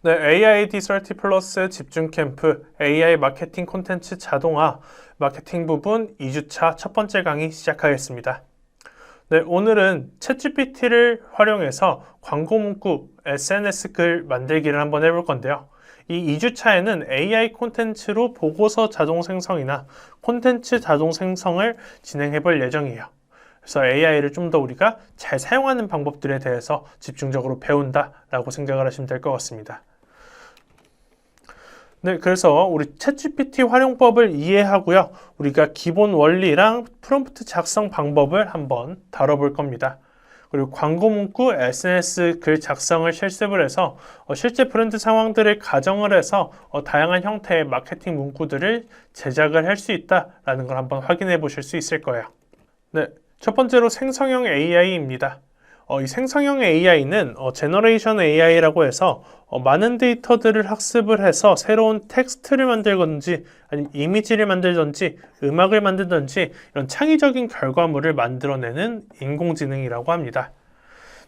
네, AID30 플러스 집중 캠프 AI 마케팅 콘텐츠 자동화 마케팅 부분 2주차 첫 번째 강의 시작하겠습니다. 네, 오늘은 챗GPT를 활용해서 광고 문구, SNS 글 만들기를 한번 해볼 건데요. 이 2주차에는 AI 콘텐츠로 보고서 자동 생성이나 콘텐츠 자동 생성을 진행해 볼 예정이에요. 그래서 AI를 좀 더 우리가 잘 사용하는 방법들에 대해서 집중적으로 배운다라고 생각을 하시면 될 것 같습니다. 네, 그래서 우리 챗GPT 활용법을 이해하고요. 우리가 기본 원리랑 프롬프트 작성 방법을 한번 다뤄볼 겁니다. 그리고 광고 문구, SNS 글 작성을 실습을 해서 실제 브랜드 상황들을 가정을 해서 다양한 형태의 마케팅 문구들을 제작을 할 수 있다라는 걸 한번 확인해 보실 수 있을 거예요. 네, 첫 번째로 생성형 AI입니다. 이 생성형 AI는 제너레이션 AI라고 해서 많은 데이터들을 학습을 해서 새로운 텍스트를 만들든지 아니면 이미지를 만들든지 음악을 만들든지 이런 창의적인 결과물을 만들어내는 인공지능이라고 합니다.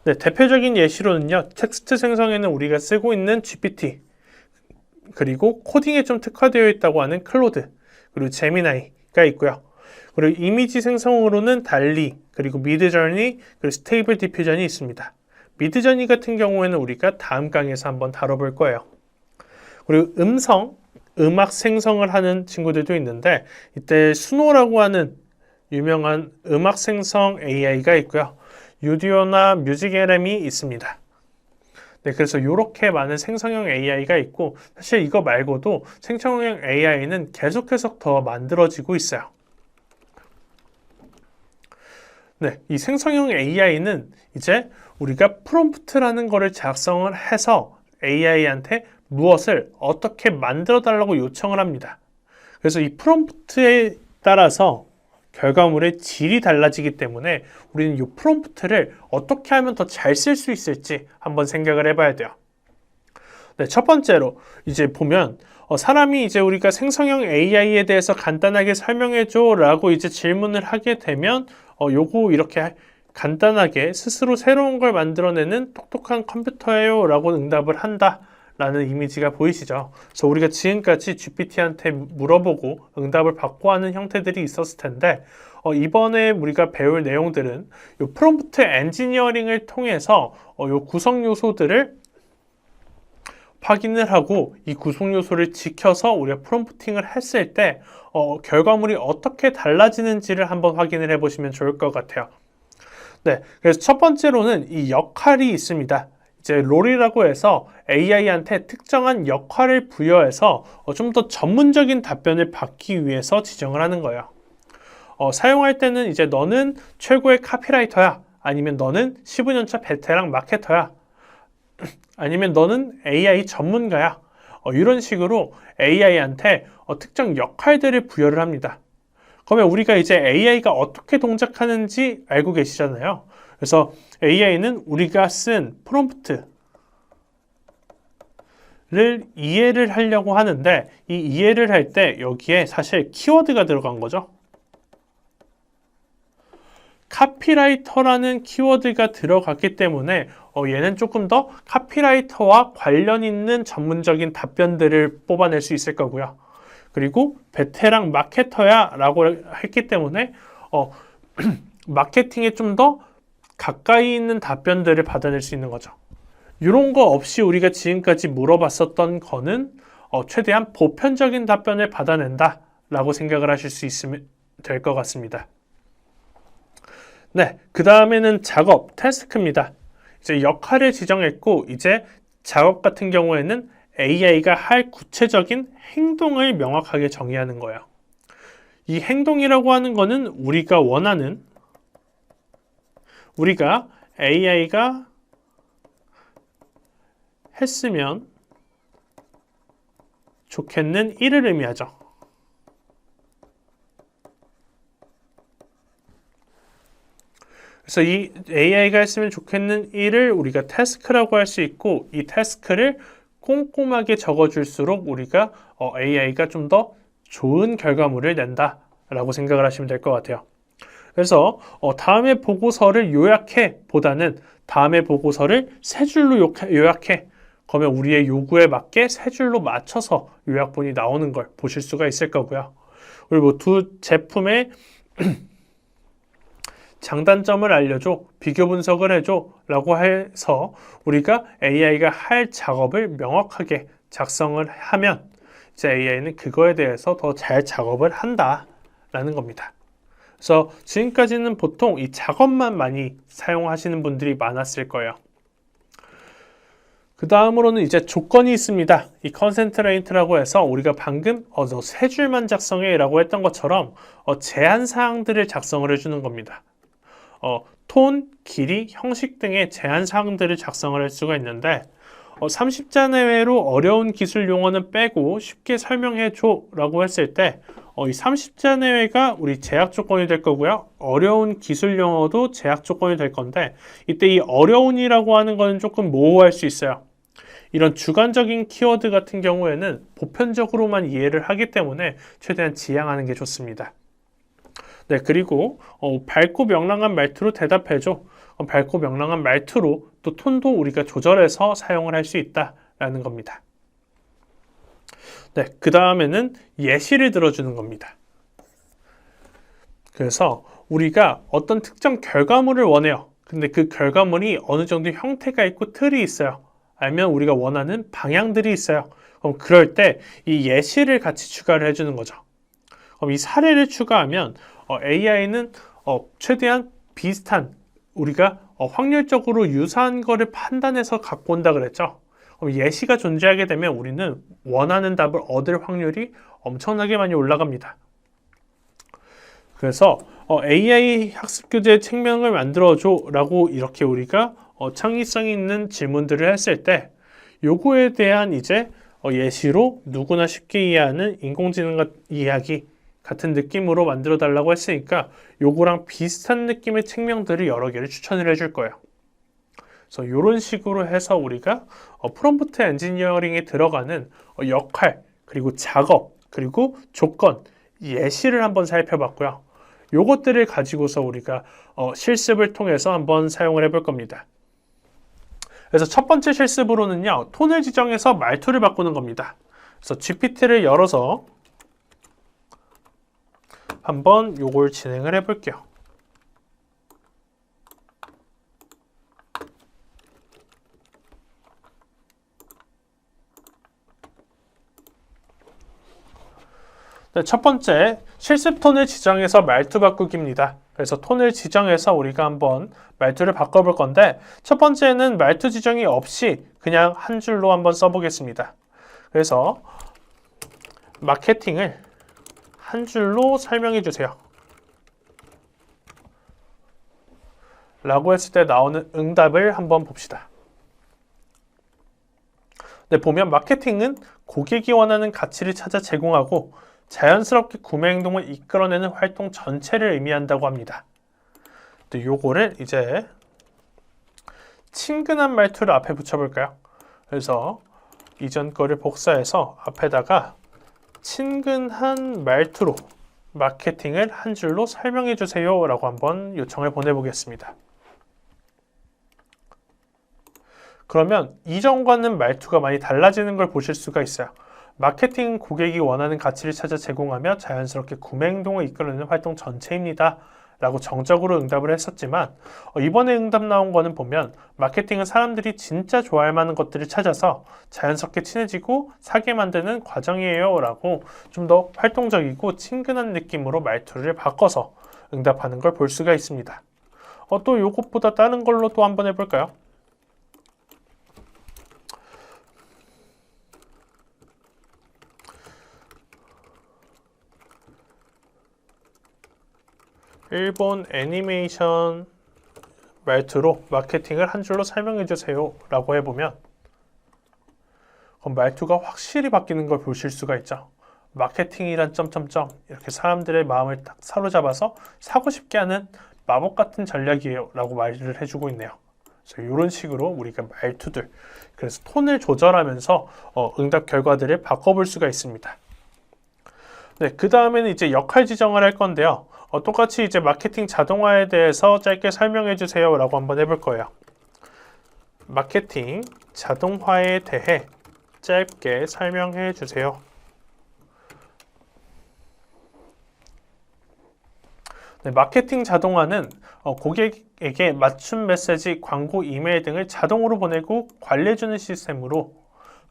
네, 대표적인 예시로는요, 텍스트 생성에는 우리가 쓰고 있는 GPT, 그리고 코딩에 좀 특화되어 있다고 하는 클로드, 그리고 제미나이가 있고요. 그리고 이미지 생성으로는 달리, 그리고 미드저니, 그리고 스테이블 디퓨전이 있습니다. 미드저니 같은 경우에는 우리가 다음 강의에서 한번 다뤄볼 거예요. 그리고 음악 생성을 하는 친구들도 있는데 이때 수노라고 하는 유명한 음악 생성 AI가 있고요. 유디오나 뮤직 LM이 있습니다. 네, 그래서 이렇게 많은 생성형 AI가 있고 사실 이거 말고도 생성형 AI는 계속해서 더 만들어지고 있어요. 네, 이 생성형 AI는 이제 우리가 프롬프트라는 거를 작성을 해서 AI한테 무엇을 어떻게 만들어 달라고 요청을 합니다. 그래서 이 프롬프트에 따라서 결과물의 질이 달라지기 때문에 우리는 이 프롬프트를 어떻게 하면 더 잘 쓸 수 있을지 한번 생각을 해봐야 돼요. 네, 첫 번째로 이제 보면 사람이 이제 우리가 생성형 AI에 대해서 간단하게 설명해줘 라고 이제 질문을 하게 되면 요거 이렇게 간단하게 스스로 새로운 걸 만들어내는 똑똑한 컴퓨터예요 라고 응답을 한다 라는 이미지가 보이시죠? 그래서 우리가 지금까지 GPT한테 물어보고 응답을 받고 하는 형태들이 있었을 텐데 이번에 우리가 배울 내용들은 요 프롬프트 엔지니어링을 통해서 요 구성 요소들을 확인을 하고 이 구성 요소를 지켜서 우리가 프롬프팅을 했을 때 결과물이 어떻게 달라지는지를 한번 확인을 해보시면 좋을 것 같아요. 네, 그래서 첫 번째로는 이 역할이 있습니다. 이제 롤이라고 해서 AI한테 특정한 역할을 부여해서 좀 더 전문적인 답변을 받기 위해서 지정을 하는 거예요. 사용할 때는 이제 너는 최고의 카피라이터야, 아니면 너는 15년차 베테랑 마케터야, 아니면 너는 AI 전문가야. 이런 식으로 AI한테 특정 역할들을 부여를 합니다. 그러면 우리가 이제 AI가 어떻게 동작하는지 알고 계시잖아요. 그래서 AI는 우리가 쓴 프롬프트를 이해를 하려고 하는데 이 이해를 할 때 여기에 사실 키워드가 들어간 거죠. 카피라이터라는 키워드가 들어갔기 때문에 얘는 조금 더 카피라이터와 관련 있는 전문적인 답변들을 뽑아낼 수 있을 거고요. 그리고 베테랑 마케터야 라고 했기 때문에 마케팅에 좀 더 가까이 있는 답변들을 받아낼 수 있는 거죠. 이런 거 없이 우리가 지금까지 물어봤었던 거는 최대한 보편적인 답변을 받아낸다 라고 생각을 하실 수 있으면 될 것 같습니다. 네, 그 다음에는 작업, 태스크입니다. 이제 역할을 지정했고 이제 작업 같은 경우에는 AI가 할 구체적인 행동을 명확하게 정의하는 거예요. 이 행동이라고 하는 거는 우리가 원하는, 우리가 AI가 했으면 좋겠는 일을 의미하죠. 그래서 이 AI가 했으면 좋겠는 일을 우리가 태스크라고 할 수 있고 이 태스크를 꼼꼼하게 적어줄수록 우리가 AI가 좀 더 좋은 결과물을 낸다라고 생각을 하시면 될 것 같아요. 그래서 다음의 보고서를 요약해 보다는 다음의 보고서를 세 줄로 요약해 그러면 우리의 요구에 맞게 세 줄로 맞춰서 요약본이 나오는 걸 보실 수가 있을 거고요. 그리고 두 제품의 장단점을 알려줘, 비교 분석을 해줘 라고 해서 우리가 AI가 할 작업을 명확하게 작성을 하면 이제 AI는 그거에 대해서 더 잘 작업을 한다 라는 겁니다. 그래서 지금까지는 보통 이 작업만 많이 사용하시는 분들이 많았을 거예요. 그 다음으로는 이제 조건이 있습니다. 이 컨센트레이트라고 해서 우리가 방금 너 세 줄만 작성해 라고 했던 것처럼 제한 사항들을 작성을 해주는 겁니다. 톤, 길이, 형식 등의 제한 사항들을 작성을 할 수가 있는데 30자 내외로 어려운 기술 용어는 빼고 쉽게 설명해 줘 라고 했을 때 이 30자 내외가 우리 제약 조건이 될 거고요. 어려운 기술 용어도 제약 조건이 될 건데 이때 이 어려운이라고 하는 거는 조금 모호할 수 있어요. 이런 주관적인 키워드 같은 경우에는 보편적으로만 이해를 하기 때문에 최대한 지양하는 게 좋습니다. 네, 그리고 밝고 명랑한 말투로 대답해줘. 밝고 명랑한 말투로 또 톤도 우리가 조절해서 사용을 할 수 있다라는 겁니다. 네, 그 다음에는 예시를 들어주는 겁니다. 그래서 우리가 어떤 특정 결과물을 원해요. 근데 그 결과물이 어느 정도 형태가 있고 틀이 있어요. 아니면 우리가 원하는 방향들이 있어요. 그럼 그럴 때 이 예시를 같이 추가를 해주는 거죠. 그럼 이 사례를 추가하면 AI는 최대한 비슷한 우리가 확률적으로 유사한 거를 판단해서 갖고 온다 그랬죠. 그럼 예시가 존재하게 되면 우리는 원하는 답을 얻을 확률이 엄청나게 많이 올라갑니다. 그래서 AI 학습 교재 책명을 만들어줘 라고 이렇게 우리가 창의성 있는 질문들을 했을 때 요거에 대한 이제 예시로 누구나 쉽게 이해하는 인공지능 이야기 같은 느낌으로 만들어 달라고 했으니까 요거랑 비슷한 느낌의 책명들을 여러 개를 추천을 해줄 거예요. 그래서 이런 식으로 해서 우리가 프롬프트 엔지니어링에 들어가는 역할, 그리고 작업, 그리고 조건, 예시를 한번 살펴봤고요. 요것들을 가지고서 우리가 실습을 통해서 한번 사용을 해볼 겁니다. 그래서 첫 번째 실습으로는요, 톤을 지정해서 말투를 바꾸는 겁니다. 그래서 GPT를 열어서 한번 요걸 진행을 해볼게요. 네, 첫 번째 실습 톤을 지정해서 말투 바꾸기입니다. 그래서 톤을 지정해서 우리가 한번 말투를 바꿔볼 건데 첫 번째는 말투 지정이 없이 그냥 한 줄로 한번 써보겠습니다. 그래서 마케팅을 한 줄로 설명해 주세요. 라고 했을 때 나오는 응답을 한번 봅시다. 네, 보면 마케팅은 고객이 원하는 가치를 찾아 제공하고 자연스럽게 구매 행동을 이끌어내는 활동 전체를 의미한다고 합니다. 또 요거를 이제 친근한 말투를 앞에 붙여볼까요? 그래서 이전 거를 복사해서 앞에다가 친근한 말투로 마케팅을 한 줄로 설명해 주세요 라고 한번 요청을 보내보겠습니다. 그러면 이전과는 말투가 많이 달라지는 걸 보실 수가 있어요. 마케팅은 고객이 원하는 가치를 찾아 제공하며 자연스럽게 구매 행동을 이끌어내는 활동 전체입니다 라고 정적으로 응답을 했었지만 이번에 응답 나온 거는 보면 마케팅은 사람들이 진짜 좋아할 만한 것들을 찾아서 자연스럽게 친해지고 사게 만드는 과정이에요 라고 좀 더 활동적이고 친근한 느낌으로 말투를 바꿔서 응답하는 걸 볼 수가 있습니다. 또 요것보다 다른 걸로 또 한번 해볼까요? 일본 애니메이션 말투로 마케팅을 한 줄로 설명해 주세요 라고 해보면 그럼 말투가 확실히 바뀌는 걸 보실 수가 있죠. 마케팅이란 점점점 이렇게 사람들의 마음을 딱 사로잡아서 사고 싶게 하는 마법 같은 전략이에요 라고 말을 해주고 있네요. 그래서 이런 식으로 우리가 말투들, 그래서 톤을 조절하면서 응답 결과들을 바꿔볼 수가 있습니다. 네, 그 다음에는 이제 역할 지정을 할 건데요. 똑같이 이제 마케팅 자동화에 대해서 짧게 설명해 주세요 라고 한번 해볼 거예요. 마케팅 자동화에 대해 짧게 설명해 주세요. 네, 마케팅 자동화는 고객에게 맞춤 메시지, 광고, 이메일 등을 자동으로 보내고 관리해주는 시스템으로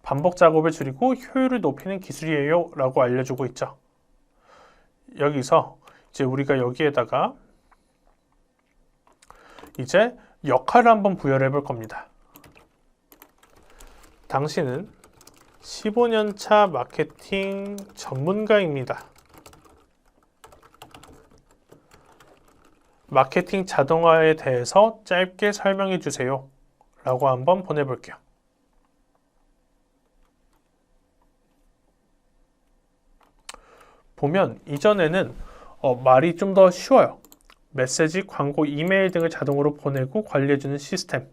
반복 작업을 줄이고 효율을 높이는 기술이에요 라고 알려주고 있죠. 여기서 이제 우리가 여기에다가 이제 역할을 한번 부여를 해볼 겁니다. 당신은 15년차 마케팅 전문가입니다. 마케팅 자동화에 대해서 짧게 설명해 주세요 라고 한번 보내볼게요. 보면 이전에는 말이 좀 더 쉬워요. 메시지, 광고, 이메일 등을 자동으로 보내고 관리해주는 시스템,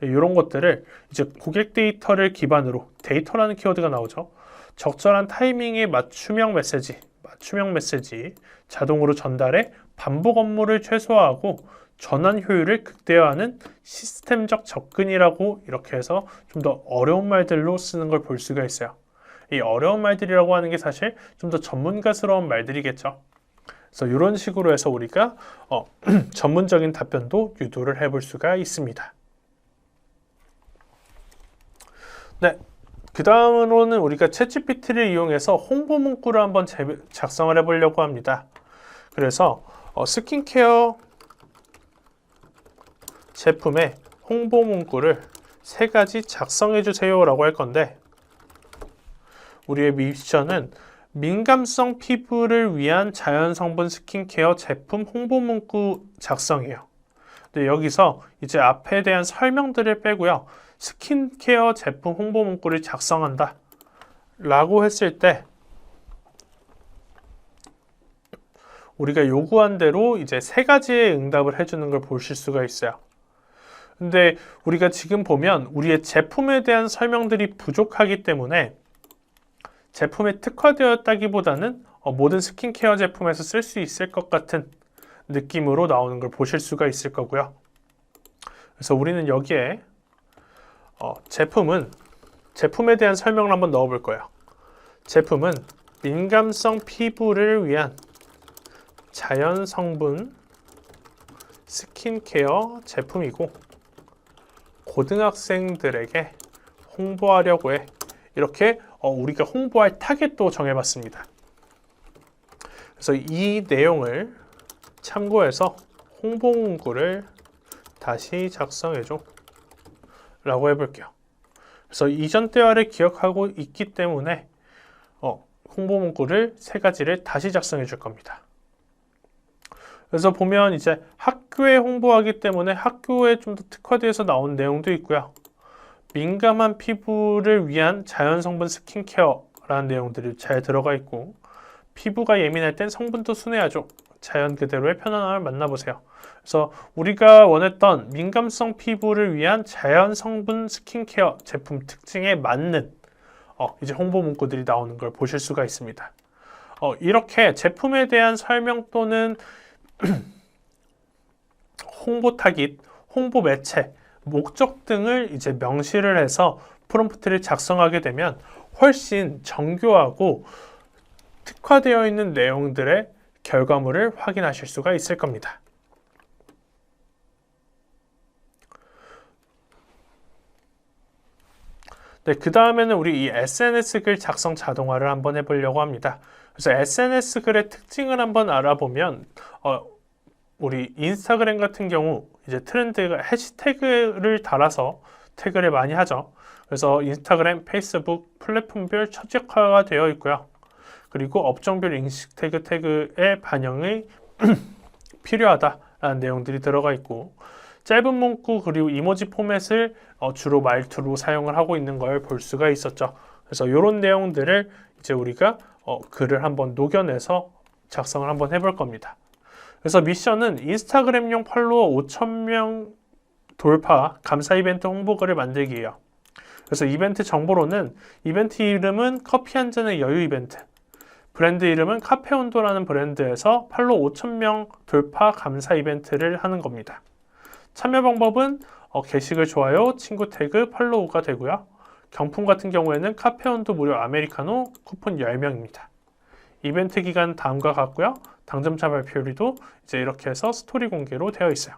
이런 것들을 이제 고객 데이터를 기반으로, 데이터라는 키워드가 나오죠. 적절한 타이밍에 맞춤형 메시지 자동으로 전달해 반복 업무를 최소화하고 전환 효율을 극대화하는 시스템적 접근이라고, 이렇게 해서 좀 더 어려운 말들로 쓰는 걸 볼 수가 있어요. 이 어려운 말들이라고 하는 게 사실 좀 더 전문가스러운 말들이겠죠. 그래서 이런 식으로 해서 우리가 전문적인 답변도 유도를 해볼 수가 있습니다. 네, 그 다음으로는 우리가 챗GPT를 이용해서 홍보 문구를 한번 작성을 해보려고 합니다. 그래서 스킨케어 제품의 홍보 문구를 3가지 작성해 주세요 라고 할 건데, 우리의 미션은 민감성 피부를 위한 자연성분 스킨케어 제품 홍보 문구 작성이에요. 근데 여기서 이제 앞에 대한 설명들을 빼고요, 스킨케어 제품 홍보 문구를 작성한다 라고 했을 때 우리가 요구한 대로 이제 3가지의 응답을 해주는 걸 보실 수가 있어요. 근데 우리가 지금 보면 우리의 제품에 대한 설명들이 부족하기 때문에 제품에 특화되었다기보다는 모든 스킨케어 제품에서 쓸 수 있을 것 같은 느낌으로 나오는 걸 보실 수가 있을 거고요. 그래서 우리는 여기에 제품에 대한 설명을 한번 넣어 볼 거예요. 제품은 민감성 피부를 위한 자연 성분 스킨케어 제품이고 고등학생들에게 홍보하려고 해. 이렇게 우리가 홍보할 타겟도 정해봤습니다. 그래서 이 내용을 참고해서 홍보 문구를 다시 작성해줘 라고 해볼게요. 그래서 이전 대화를 기억하고 있기 때문에 홍보 문구를 3가지를 다시 작성해 줄 겁니다. 그래서 보면 이제 학교에 홍보하기 때문에 학교에 좀 더 특화돼서 나온 내용도 있고요. 민감한 피부를 위한 자연성분 스킨케어라는 내용들이 잘 들어가 있고, 피부가 예민할 땐 성분도 순해야죠. 자연 그대로의 편안함을 만나보세요. 그래서 우리가 원했던 민감성 피부를 위한 자연 성분 스킨케어 제품 특징에 맞는 이제 홍보 문구들이 나오는 걸 보실 수가 있습니다. 이렇게 제품에 대한 설명 또는 홍보 타깃, 홍보 매체, 목적 등을 이제 명시를 해서 프롬프트를 작성하게 되면 훨씬 정교하고 특화되어 있는 내용들의 결과물을 확인하실 수가 있을 겁니다. 네, 그 다음에는 우리 이 SNS 글 작성 자동화를 한번 해보려고 합니다. 그래서 SNS 글의 특징을 한번 알아보면 우리 인스타그램 같은 경우 이제 트렌드가 해시태그를 달아서 태그를 많이 하죠. 그래서 인스타그램, 페이스북 플랫폼별 최적화가 되어 있고요. 그리고 업종별 인식 태그의 반영이 필요하다라는 내용들이 들어가 있고, 짧은 문구 그리고 이모지 포맷을 주로 말투로 사용을 하고 있는 걸 볼 수가 있었죠. 그래서 이런 내용들을 이제 우리가 글을 한번 녹여내서 작성을 한번 해볼 겁니다. 그래서 미션은 인스타그램용 팔로워 5,000명 돌파 감사 이벤트 홍보글을 만들기예요. 그래서 이벤트 정보로는 이벤트 이름은 커피 한 잔의 여유 이벤트, 브랜드 이름은 카페온도라는 브랜드에서 팔로워 5,000명 돌파 감사 이벤트를 하는 겁니다. 참여 방법은 게시글 좋아요, 친구 태그, 팔로우가 되고요. 경품 같은 경우에는 카페온도 무료 아메리카노 쿠폰 10명입니다. 이벤트 기간 다음과 같고요. 당첨자 발표일도 이제 이렇게 해서 스토리 공개로 되어 있어요.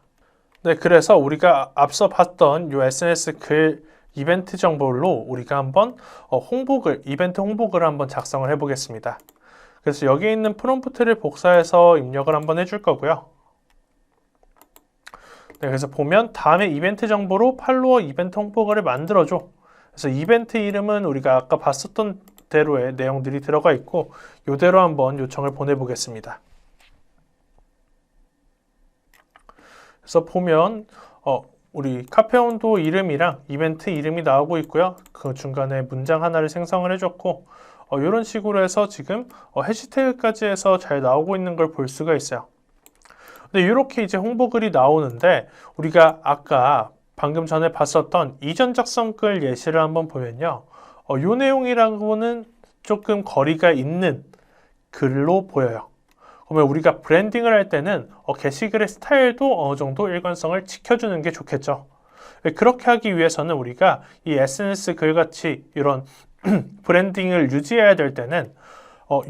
네, 그래서 우리가 앞서 봤던 이 SNS 글 이벤트 정보로 우리가 한번 이벤트 홍보글을 한번 작성을 해보겠습니다. 그래서 여기 있는 프롬프트를 복사해서 입력을 한번 해줄 거고요. 네, 그래서 보면 다음에 이벤트 정보로 팔로워 이벤트 홍보글을 만들어줘. 그래서 이벤트 이름은 우리가 아까 봤었던 대로의 내용들이 들어가 있고 이대로 한번 요청을 보내보겠습니다. 그래서 보면 우리 카페온도 이름이랑 이벤트 이름이 나오고 있고요. 그 중간에 문장 하나를 생성을 해줬고 이런 식으로 해서 지금 해시태그까지 해서 잘 나오고 있는 걸 볼 수가 있어요. 근데 이렇게 이제 홍보글이 나오는데 우리가 아까 방금 전에 봤었던 이전 작성글 예시를 한번 보면요. 이 내용이랑은 조금 거리가 있는 글로 보여요. 그러면 우리가 브랜딩을 할 때는 게시글의 스타일도 어느 정도 일관성을 지켜주는 게 좋겠죠. 그렇게 하기 위해서는 우리가 이 SNS 글같이 이런 브랜딩을 유지해야 될 때는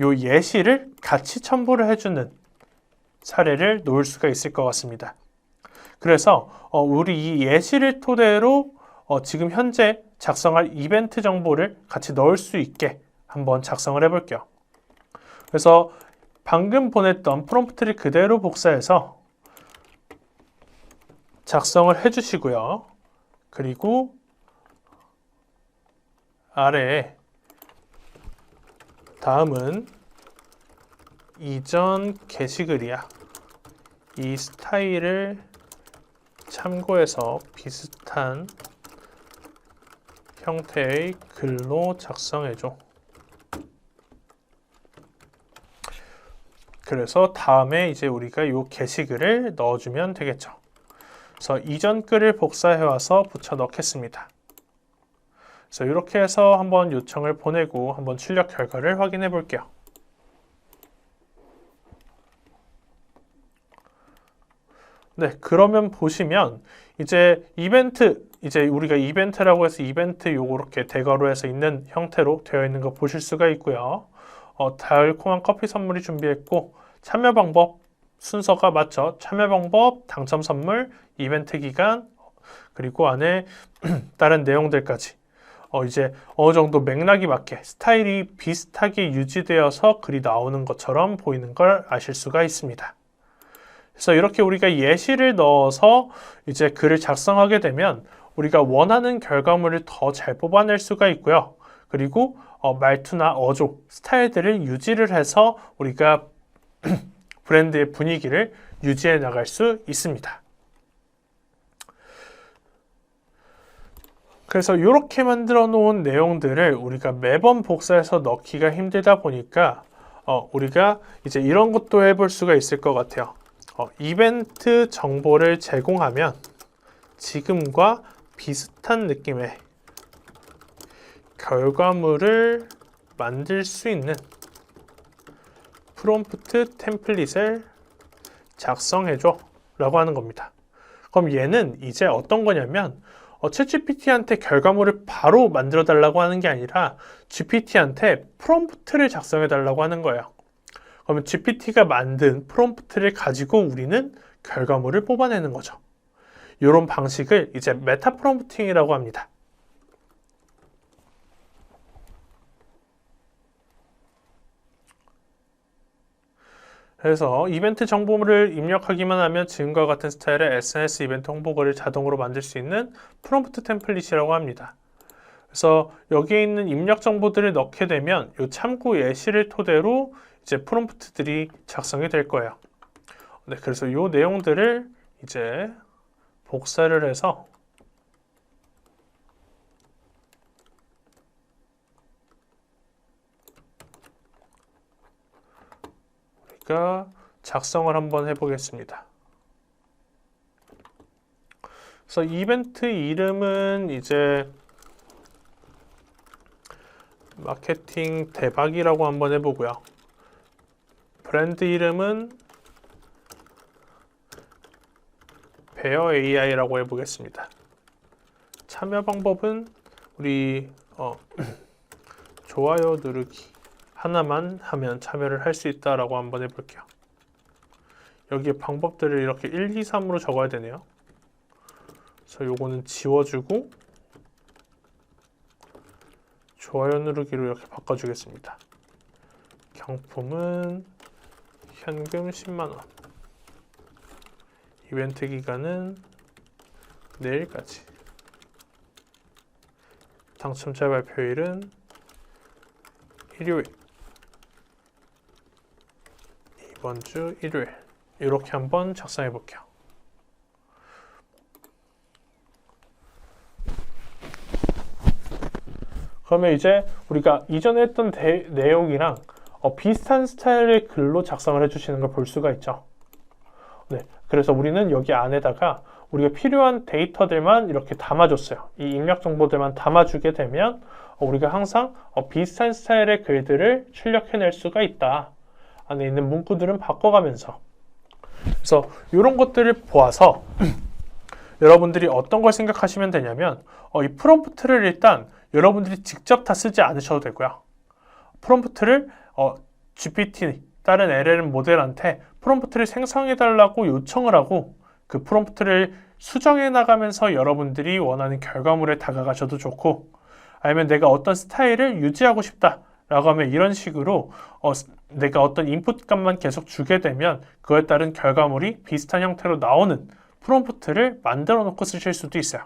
요 예시를 같이 첨부를 해주는 사례를 놓을 수가 있을 것 같습니다. 그래서 우리 이 예시를 토대로 지금 현재 작성할 이벤트 정보를 같이 넣을 수 있게 한번 작성을 해볼게요. 그래서 방금 보냈던 프롬프트를 그대로 복사해서 작성을 해주시고요. 그리고 아래에 다음은 이전 게시글이야. 이 스타일을 참고해서 비슷한 형태의 글로 작성해줘. 그래서 다음에 이제 우리가 이 게시글을 넣어주면 되겠죠. 그래서 이전 글을 복사해와서 붙여 넣겠습니다. 그래서 이렇게 해서 한번 요청을 보내고 한번 출력 결과를 확인해 볼게요. 네, 그러면 보시면 이제 우리가 이벤트라고 해서 이벤트 요렇게 대괄호 해서 있는 형태로 되어 있는 거 보실 수가 있고요. 달콤한 커피 선물이 준비했고 참여 방법 순서가 맞죠? 참여 방법, 당첨 선물, 이벤트 기간, 그리고 안에 다른 내용들까지 이제 어느 정도 맥락이 맞게 스타일이 비슷하게 유지되어서 글이 나오는 것처럼 보이는 걸 아실 수가 있습니다. 그래서 이렇게 우리가 예시를 넣어서 이제 글을 작성하게 되면 우리가 원하는 결과물을 더 잘 뽑아낼 수가 있고요. 그리고 말투나 어조, 스타일들을 유지를 해서 우리가 브랜드의 분위기를 유지해 나갈 수 있습니다. 그래서 이렇게 만들어 놓은 내용들을 우리가 매번 복사해서 넣기가 힘들다 보니까 우리가 이제 이런 것도 해볼 수가 있을 것 같아요. 이벤트 정보를 제공하면 지금과 비슷한 느낌의 결과물을 만들 수 있는 프롬프트 템플릿을 작성해줘 라고 하는 겁니다. 그럼 얘는 이제 어떤 거냐면 챗GPT한테 결과물을 바로 만들어 달라고 하는 게 아니라 GPT한테 프롬프트를 작성해 달라고 하는 거예요. 그러면 GPT가 만든 프롬프트를 가지고 우리는 결과물을 뽑아내는 거죠. 이런 방식을 이제 메타 프롬프팅이라고 합니다. 그래서 이벤트 정보를 입력하기만 하면 지금과 같은 스타일의 SNS 이벤트 홍보글을 자동으로 만들 수 있는 프롬프트 템플릿이라고 합니다. 그래서 여기에 있는 입력 정보들을 넣게 되면 이 참고 예시를 토대로 이제 프롬프트들이 작성이 될 거예요. 네, 그래서 이 내용들을 이제 복사를 해서 우리가 작성을 한번 해보겠습니다. 그래서 이벤트 이름은 이제 마케팅 대박이라고 한번 해보고요. 브랜드 이름은 베어 AI라고 해보겠습니다. 참여 방법은 우리 좋아요 누르기 하나만 하면 참여를 할 수 있다라고 한번 해볼게요. 여기에 방법들을 이렇게 1, 2, 3으로 적어야 되네요. 그래서 요거는 지워주고 좋아요 누르기로 이렇게 바꿔주겠습니다. 경품은 현금 10만원, 이벤트 기간은 내일까지, 당첨자 발표일은 일요일, 이번 주 일요일. 이렇게 한번 작성해 볼게요. 그러면 이제 우리가 이전에 했던 내용이랑 비슷한 스타일의 글로 작성을 해주시는 걸 볼 수가 있죠. 네, 그래서 우리는 여기 안에다가 우리가 필요한 데이터들만 이렇게 담아줬어요. 이 입력 정보들만 담아주게 되면 우리가 항상 비슷한 스타일의 글들을 출력해낼 수가 있다. 안에 있는 문구들은 바꿔가면서. 그래서 이런 것들을 보아서 여러분들이 어떤 걸 생각하시면 되냐면 이 프롬프트를 일단 여러분들이 직접 다 쓰지 않으셔도 되고요. 프롬프트를 GPT, 다른 LLM 모델한테 프롬프트를 생성해달라고 요청을 하고 그 프롬프트를 수정해 나가면서 여러분들이 원하는 결과물에 다가가셔도 좋고, 아니면 내가 어떤 스타일을 유지하고 싶다 라고 하면 이런 식으로 내가 어떤 인풋 값만 계속 주게 되면 그에 따른 결과물이 비슷한 형태로 나오는 프롬프트를 만들어 놓고 쓰실 수도 있어요.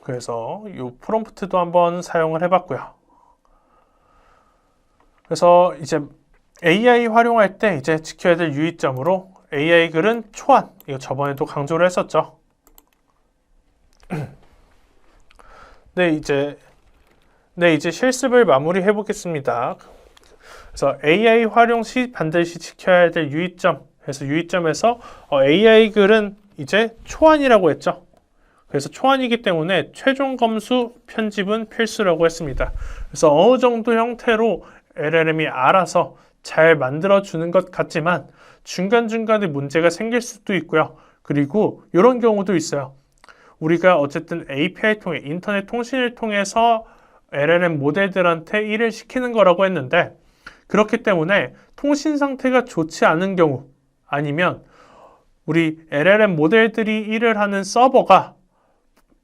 그래서 이 프롬프트도 한번 사용을 해봤고요. 그래서 이제 AI 활용할 때 이제 지켜야 될 유의점으로 AI 글은 초안, 이거 저번에도 강조를 했었죠. 네, 이제 실습을 마무리해 보겠습니다. 그래서 AI 활용 시 반드시 지켜야 될 유의점, 그래서 유의점에서 AI 글은 이제 초안이라고 했죠. 그래서 초안이기 때문에 최종 검수 편집은 필수라고 했습니다. 그래서 어느 정도 형태로 LLM이 알아서 잘 만들어주는 것 같지만 중간중간에 문제가 생길 수도 있고요. 그리고 이런 경우도 있어요. 우리가 어쨌든 API 통해, 인터넷 통신을 통해서 LLM 모델들한테 일을 시키는 거라고 했는데, 그렇기 때문에 통신 상태가 좋지 않은 경우, 아니면 우리 LLM 모델들이 일을 하는 서버가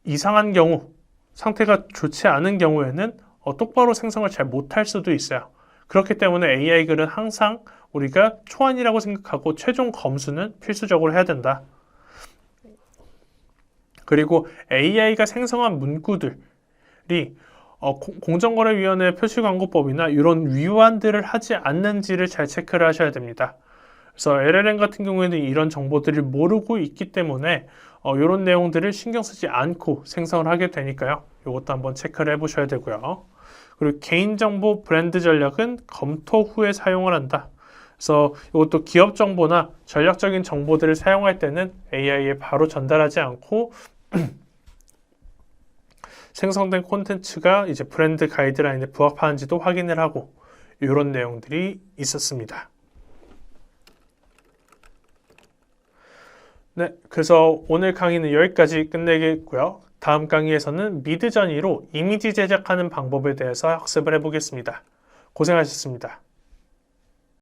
이상한 경우, 상태가 좋지 않은 경우에는 똑바로 생성을 잘 못할 수도 있어요. 그렇기 때문에 AI 글은 항상 우리가 초안이라고 생각하고 최종 검수는 필수적으로 해야 된다. 그리고 AI가 생성한 문구들이 공정거래위원회 표시광고법이나 이런 위반들을 하지 않는지를 잘 체크를 하셔야 됩니다. 그래서 LLM 같은 경우에는 이런 정보들을 모르고 있기 때문에 이런 내용들을 신경 쓰지 않고 생성을 하게 되니까요. 이것도 한번 체크를 해보셔야 되고요. 그리고 개인정보 브랜드 전략은 검토 후에 사용을 한다. 그래서 이것도 기업 정보나 전략적인 정보들을 사용할 때는 AI에 바로 전달하지 않고 생성된 콘텐츠가 이제 브랜드 가이드라인에 부합하는지도 확인을 하고, 이런 내용들이 있었습니다. 네, 그래서 오늘 강의는 여기까지 끝내겠고요. 다음 강의에서는 미드저니로 이미지 제작하는 방법에 대해서 학습을 해보겠습니다. 고생하셨습니다.